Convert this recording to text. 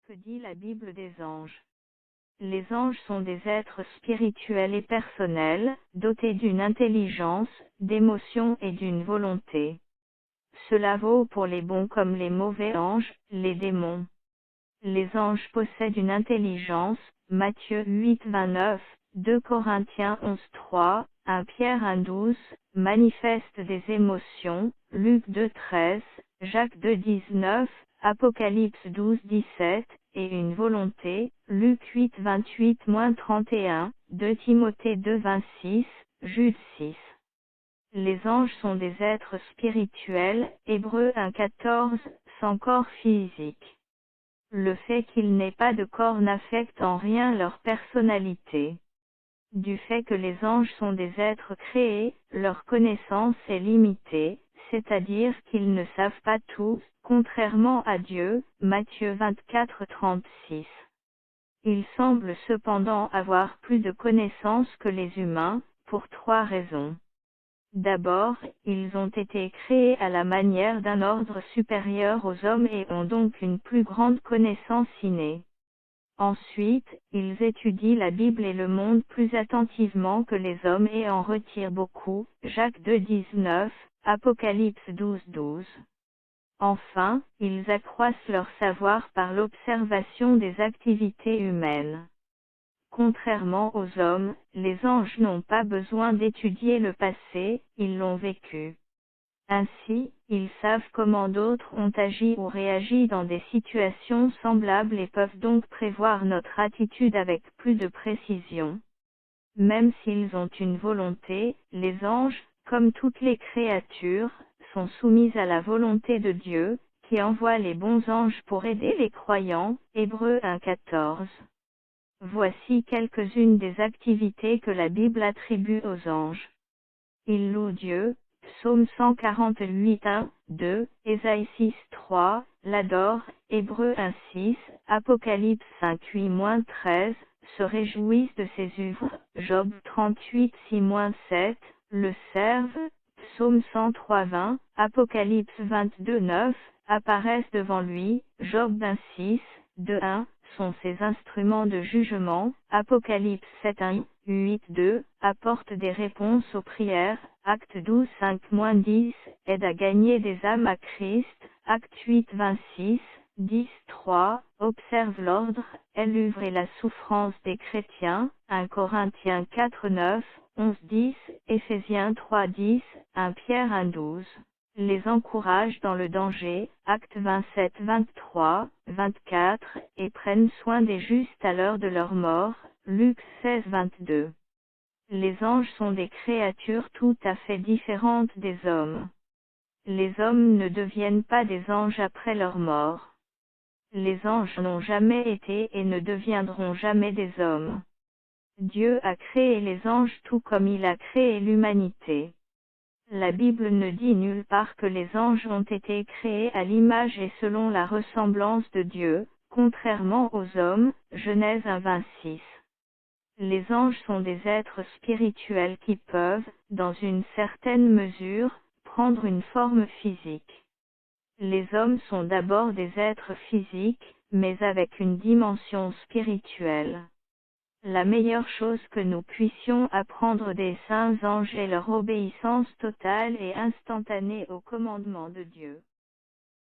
Que dit la Bible des anges? Les anges sont des êtres spirituels et personnels, dotés d'une intelligence, d'émotions et d'une volonté. Cela vaut pour les bons comme les mauvais anges, les démons. Les anges possèdent une intelligence, Matthieu 8, 29, 2 Corinthiens 11, 3, 1 Pierre 1, 12, manifestent des émotions, Luc 2, 13, Jacques 2, 19, Apocalypse 12, 17, et une volonté, Luc 8, 28-31, 2 Timothée 2, 26, Jude 6. Les anges sont des êtres spirituels, Hébreux 1, 14, sans corps physique. Le fait qu'ils n'aient pas de corps n'affecte en rien leur personnalité. Du fait que les anges sont des êtres créés, leur connaissance est limitée, c'est-à-dire qu'ils ne savent pas tout, contrairement à Dieu, Matthieu 24, 36. Ils semblent cependant avoir plus de connaissances que les humains, pour 3 raisons. D'abord, ils ont été créés à la manière d'un ordre supérieur aux hommes et ont donc une plus grande connaissance innée. Ensuite, ils étudient la Bible et le monde plus attentivement que les hommes et en retirent beaucoup, Jacques 2, 19, Apocalypse 12, 12. Enfin, ils accroissent leur savoir par l'observation des activités humaines. Contrairement aux hommes, les anges n'ont pas besoin d'étudier le passé, ils l'ont vécu. Ainsi, ils savent comment d'autres ont agi ou réagi dans des situations semblables et peuvent donc prévoir notre attitude avec plus de précision. Même s'ils ont une volonté, les anges, comme toutes les créatures, sont soumis à la volonté de Dieu, qui envoie les bons anges pour aider les croyants, Hébreux 1, 14. Voici quelques-unes des activités que la Bible attribue aux anges. Ils louent Dieu, Psaume 148, 1, 2, Ésaïe 6, 3, l'adorent, Hébreux 1, 6, Apocalypse 5, 8, 13, se réjouissent de ses œuvres, Job 38, 6, 7, le servent, Psaume 103, 20, Apocalypse 22, 9, apparaissent devant lui, Job 1, 6, 2, 1, sont ses instruments de jugement, Apocalypse 7, 1, 8, 2, apportent des réponses aux prières, Acte 12, 5-10, aide à gagner des âmes à Christ, Acte 8, 26, 10, 3, observe l'ordre, l'œuvre et la souffrance des chrétiens, 1 Corinthiens 4, 9, 11, 10, Éphésiens 3, 10, 1 Pierre 1, 12. Les encouragent dans le danger, Actes 27, 23, 24, et prennent soin des justes à l'heure de leur mort, Luc 16, 22. Les anges sont des créatures tout à fait différentes des hommes. Les hommes ne deviennent pas des anges après leur mort. Les anges n'ont jamais été et ne deviendront jamais des hommes. Dieu a créé les anges tout comme il a créé l'humanité. La Bible ne dit nulle part que les anges ont été créés à l'image et selon la ressemblance de Dieu, contrairement aux hommes, Genèse 1, 26. Les anges sont des êtres spirituels qui peuvent, dans une certaine mesure, prendre une forme physique. Les hommes sont d'abord des êtres physiques, mais avec une dimension spirituelle. La meilleure chose que nous puissions apprendre des saints anges est leur obéissance totale et instantanée au commandement de Dieu.